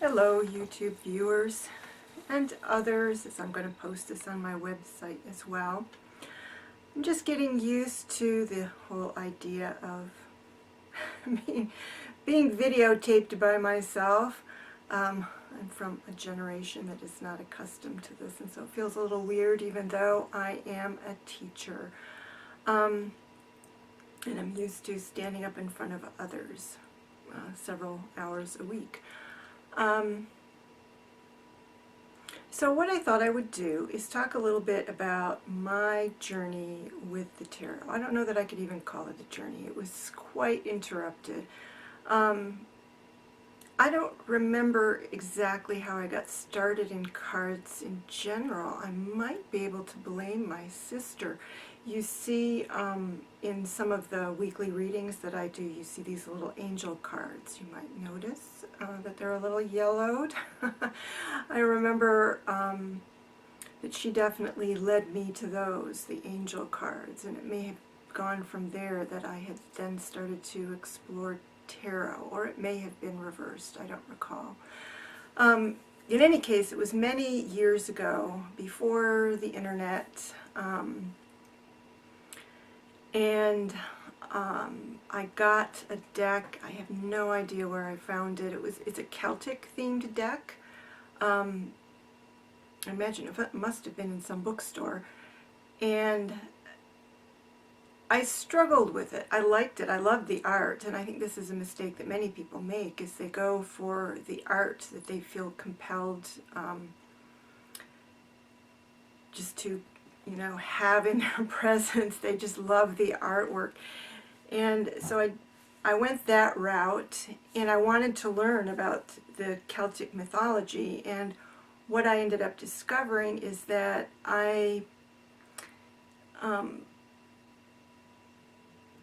Hello YouTube viewers and others, as I'm going to post this on my website as well. I'm just getting used to the whole idea of being videotaped by myself. I'm from a generation that is not accustomed to this, and so it feels a little weird even though I am a teacher. And I'm used to standing up in front of others several hours a week. So what I thought I would do is talk a little bit about my journey with the tarot. I don't know that I could even call it a journey. It was quite interrupted. I don't remember exactly how I got started in cards in general. I might be able to blame my sister. You see, in some of the weekly readings that I do, you see these little angel cards. You might notice that they're a little yellowed. I remember that she definitely led me to those, the angel cards, and it may have gone from there that I had then started to explore tarot, or it may have been reversed, I don't recall. In any case, it was many years ago, before the internet, and I got a deck. I have no idea where I found it. It's a Celtic themed deck. I imagine it must have been in some bookstore, and I struggled with it. I liked it. I loved the art, and I think this is a mistake that many people make, is they go for the art that they feel compelled just to, have in their presence. They just love the artwork. And so I went that route, and I wanted to learn about the Celtic mythology, and what I ended up discovering is that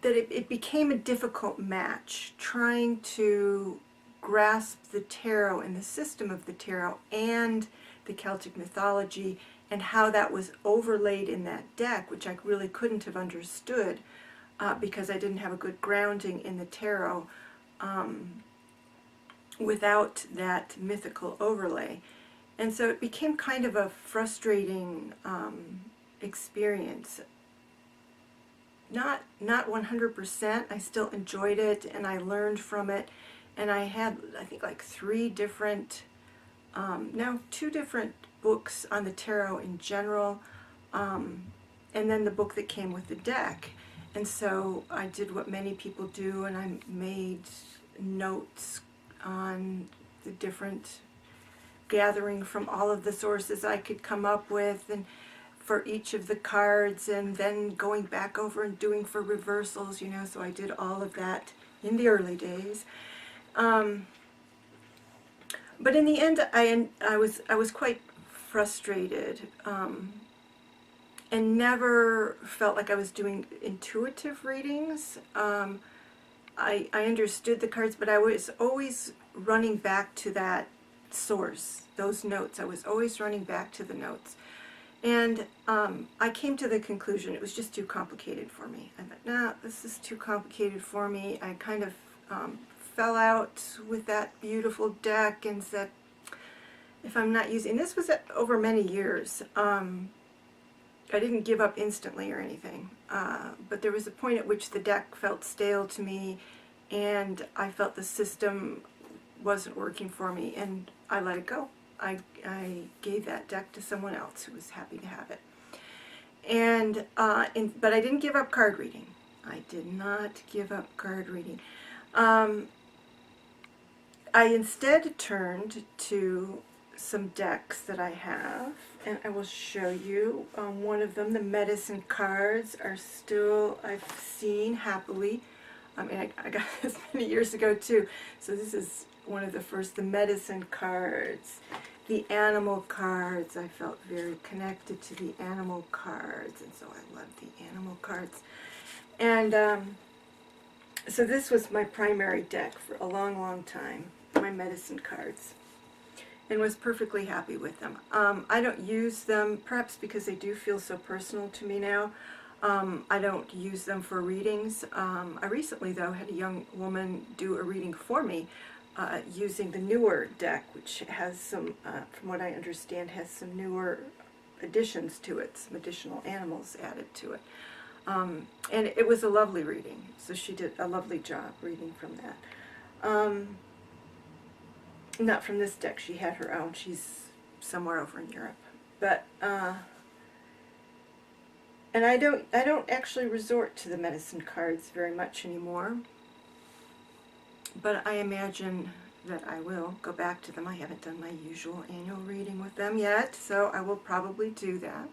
it became a difficult match trying to grasp the tarot and the system of the tarot and the Celtic mythology and how that was overlaid in that deck, which I really couldn't have understood because I didn't have a good grounding in the tarot without that mythical overlay. And so it became kind of a frustrating experience. Not 100%. I still enjoyed it, and I learned from it, and I had, I think, like two different books on the tarot in general, and then the book that came with the deck. And so I did what many people do, and I made notes on the different, gathering from all of the sources I could come up with, and for each of the cards, and then going back over and doing for reversals, so I did all of that in the early days. But in the end, I was quite frustrated, and never felt like I was doing intuitive readings. I understood the cards, but I was always running back to that source, those notes. I was always running back to the notes. And I came to the conclusion it was just too complicated for me. I thought, nah, this is too complicated for me. I kind of fell out with that beautiful deck and said, if I'm not using, this was over many years. I didn't give up instantly or anything, but there was a point at which the deck felt stale to me, and I felt the system wasn't working for me, and I let it go. I gave that deck to someone else who was happy to have it. And but I didn't give up card reading. I did not give up card reading. I instead turned to some decks that I have, and I will show you one of them. The medicine cards are still, I've seen happily. I mean, I got this many years ago too, so this is one of the first, the medicine cards. The animal cards, I felt very connected to the animal cards, and so I love the animal cards. And so this was my primary deck for a long, long time, my medicine cards, and was perfectly happy with them. I don't use them, perhaps because they do feel so personal to me now. I don't use them for readings. I recently, though, had a young woman do a reading for me using the newer deck, which has some, from what I understand, has some newer additions to it, some additional animals added to it. And it was a lovely reading, so she did a lovely job reading from that. Not from this deck, she had her own, she's somewhere over in Europe. But, and I don't actually resort to the medicine cards very much anymore, but I imagine that I will go back to them. I haven't done my usual annual reading with them yet, so I will probably do that.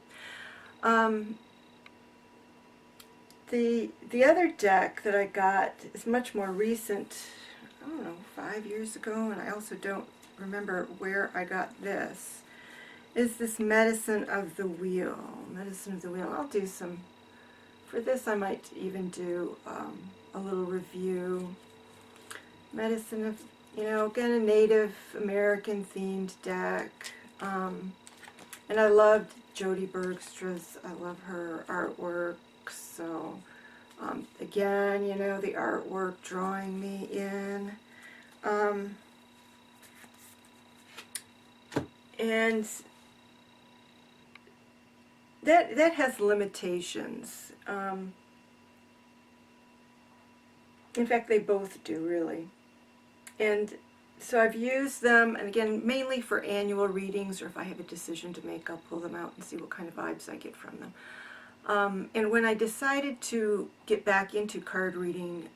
The other deck that I got is much more recent, I don't know, 5 years ago, and I also don't remember where I got this, is this Medicine of the Wheel. Medicine of the Wheel. I'll do some, for this I might even do a little review. Medicine of, you know, again, a Native American themed deck. And I loved Jody Bergstra's, I love her artwork, so again, you know, the artwork drawing me in. And that has limitations. In fact, they both do, really. And so I've used them, and again, mainly for annual readings, or if I have a decision to make, I'll pull them out and see what kind of vibes I get from them. And when I decided to get back into card reading,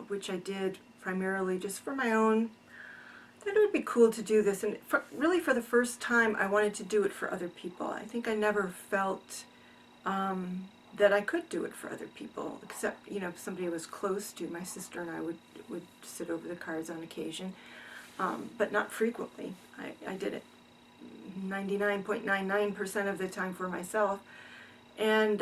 which I did primarily just for my own, I thought it would be cool to do this. And really for the first time, I wanted to do it for other people. I think I never felt that I could do it for other people, except, you know, if somebody was close to. My sister and I would sit over the cards on occasion, but not frequently. I did it 99.99% of the time for myself. And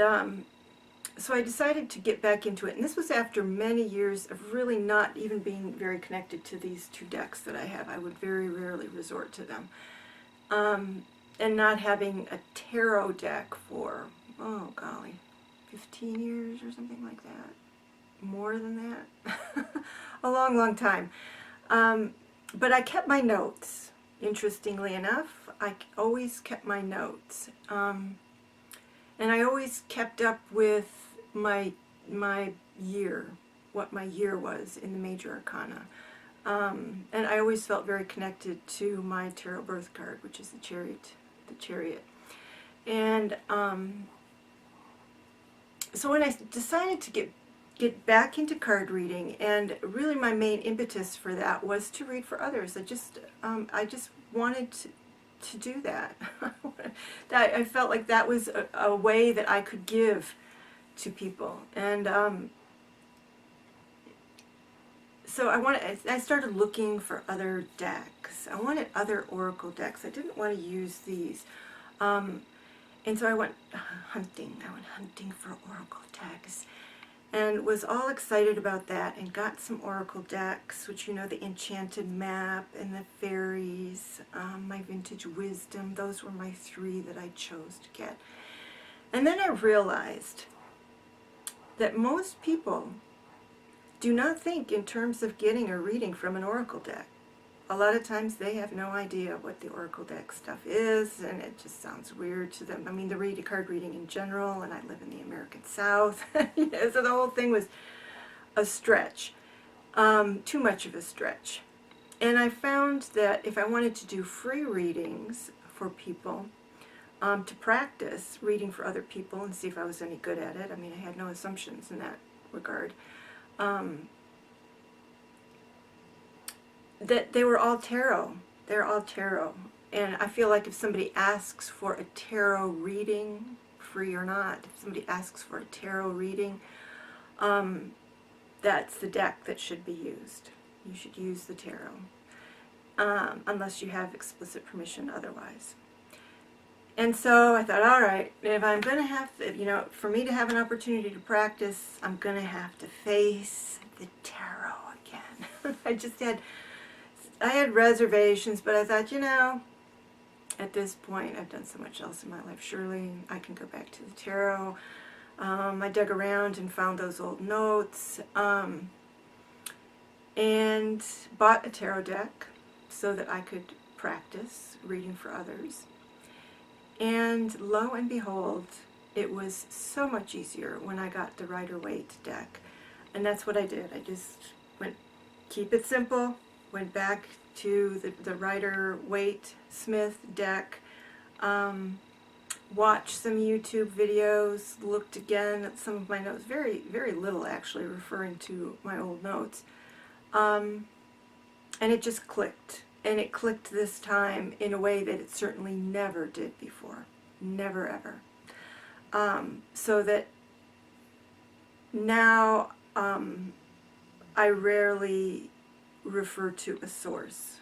so I decided to get back into it. And this was after many years of really not even being very connected to these two decks that I have. I would very rarely resort to them. And not having a tarot deck for, oh golly, 15 years or something like that. More than that. A long, long time. But I kept my notes. Interestingly enough, I always kept my notes. And I always kept up with my year, what my year was in the major arcana. And I always felt very connected to my tarot birth card, which is the Chariot. And so when I decided to get back into card reading, and really my main impetus for that was to read for others. I just wanted to do that. I felt like that was a way that I could give to people. And so I started looking for other decks. I wanted other oracle decks. I didn't want to use these. And so I went hunting. I went hunting for oracle decks, and was all excited about that, and got some oracle decks, which, you know, the Enchanted Map and the Fairies, my Vintage Wisdom. Those were my three that I chose to get. And then I realized that most people do not think in terms of getting a reading from an oracle deck. A lot of times they have no idea what the oracle deck stuff is, and it just sounds weird to them. I mean, the card reading in general, and I live in the American South, you know, so the whole thing was a stretch, too much of a stretch. And I found that if I wanted to do free readings for people, to practice reading for other people and see if I was any good at it, I mean, I had no assumptions in that regard, that they were all tarot. They're all tarot. And I feel like if somebody asks for a tarot reading, free or not, if somebody asks for a tarot reading, that's the deck that should be used. You should use the tarot, unless you have explicit permission otherwise. And so I thought, all right, if I'm going to have to, you know, for me to have an opportunity to practice, I'm going to have to face the tarot again. I had reservations, but I thought, you know, at this point, I've done so much else in my life. Surely I can go back to the tarot. I dug around and found those old notes. and bought a tarot deck so that I could practice reading for others. And lo and behold, it was so much easier when I got the Rider-Waite deck. And that's what I did. I just went, keep it simple, went back to the Rider-Waite Smith deck, watched some YouTube videos, looked again at some of my notes, very, very little actually, referring to my old notes. And it just clicked. And it clicked this time in a way that it certainly never did before. Never, ever. So that now I rarely refer to a source.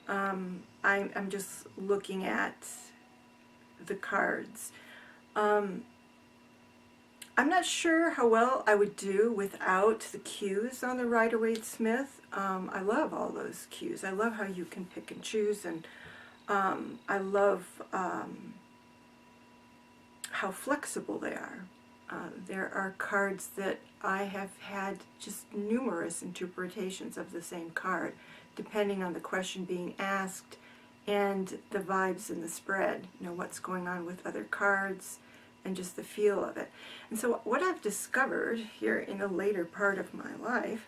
I'm just looking at the cards. I'm not sure how well I would do without the cues on the Rider-Waite Smith. I love all those cues. I love how you can pick and choose, and I love how flexible they are. There are cards that I have had just numerous interpretations of the same card, depending on the question being asked and the vibes in the spread, you know, what's going on with other cards and just the feel of it. And so what I've discovered here in a later part of my life,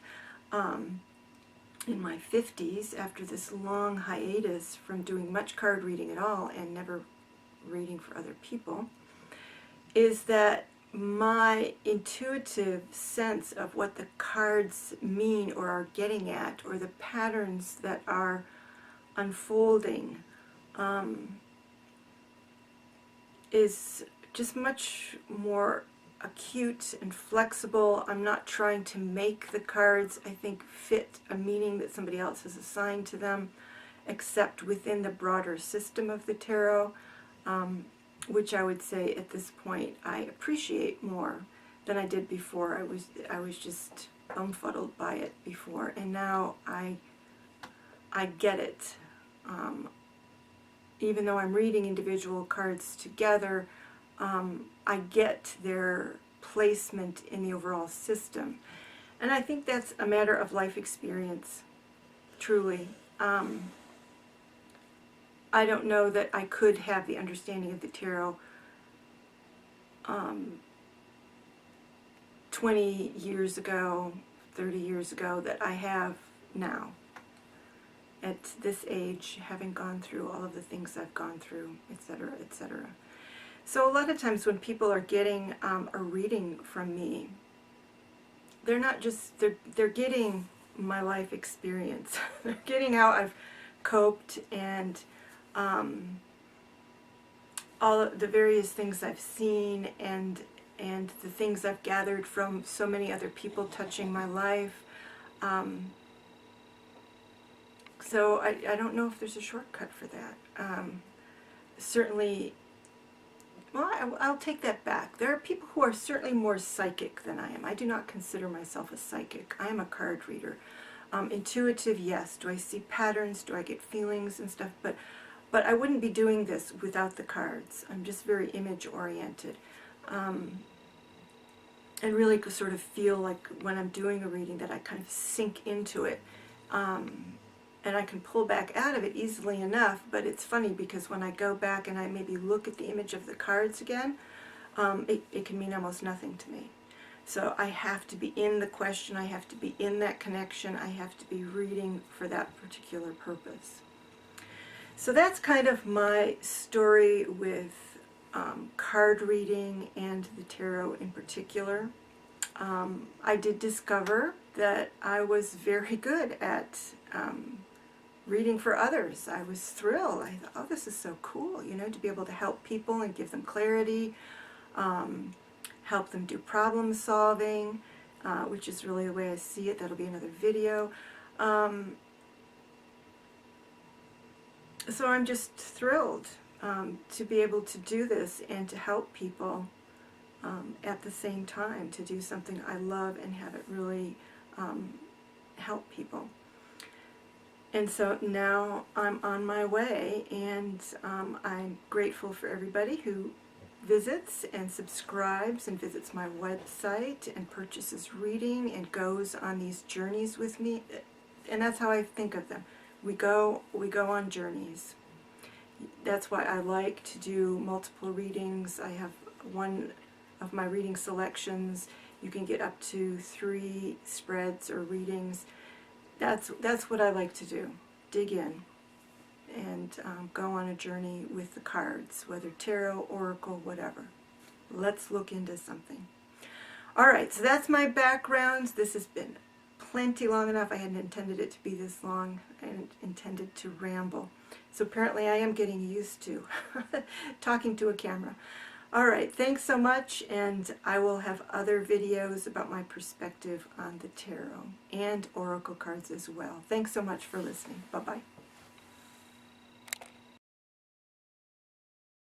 in my 50s, after this long hiatus from doing much card reading at all and never reading for other people, is that my intuitive sense of what the cards mean or are getting at, or the patterns that are unfolding, is just much more acute and flexible. I'm not trying to make the cards, I think, fit a meaning that somebody else has assigned to them, except within the broader system of the tarot, which I would say at this point I appreciate more than I did before. I was just befuddled by it before, and now I get it. Even though I'm reading individual cards together, I get their placement in the overall system. And I think that's a matter of life experience, truly. I don't know that I could have the understanding of the tarot 20 years ago, 30 years ago, that I have now. At this age, having gone through all of the things I've gone through, etc., etc. So a lot of times when people are getting a reading from me, they're not just, they're getting my life experience. They're getting how I've coped and all of the various things I've seen and the things I've gathered from so many other people touching my life. So I don't know if there's a shortcut for that. Certainly, well, I'll take that back. There are people who are certainly more psychic than I am. I do not consider myself a psychic. I am a card reader. Intuitive, yes. Do I see patterns? Do I get feelings and stuff? But I wouldn't be doing this without the cards. I'm just very image-oriented. And really sort of feel like when I'm doing a reading that I kind of sink into it. And I can pull back out of it easily enough, but it's funny because when I go back and I maybe look at the image of the cards again, it can mean almost nothing to me. So I have to be in the question, I have to be in that connection, I have to be reading for that particular purpose. So that's kind of my story with card reading and the tarot in particular. I did discover that I was very good at reading for others. I was thrilled. I thought, oh, this is so cool, you know, to be able to help people and give them clarity, help them do problem solving, which is really the way I see it. That'll be another video. So I'm just thrilled to be able to do this and to help people at the same time, to do something I love and have it really help people. And so now I'm on my way, and I'm grateful for everybody who visits and subscribes and visits my website and purchases reading and goes on these journeys with me. and that's how I think of them. We go on journeys. That's why I like to do multiple readings. I have one of my reading selections. You can get up to 3 spreads or readings. That's what I like to do. Dig in and go on a journey with the cards, whether tarot, oracle, whatever. Let's look into something. All right, so that's my background. This has been plenty long enough. I hadn't intended it to be this long. I intended to ramble. So apparently I am getting used to talking to a camera. All right, thanks so much, and I will have other videos about my perspective on the tarot and oracle cards as well. Thanks so much for listening. Bye-bye.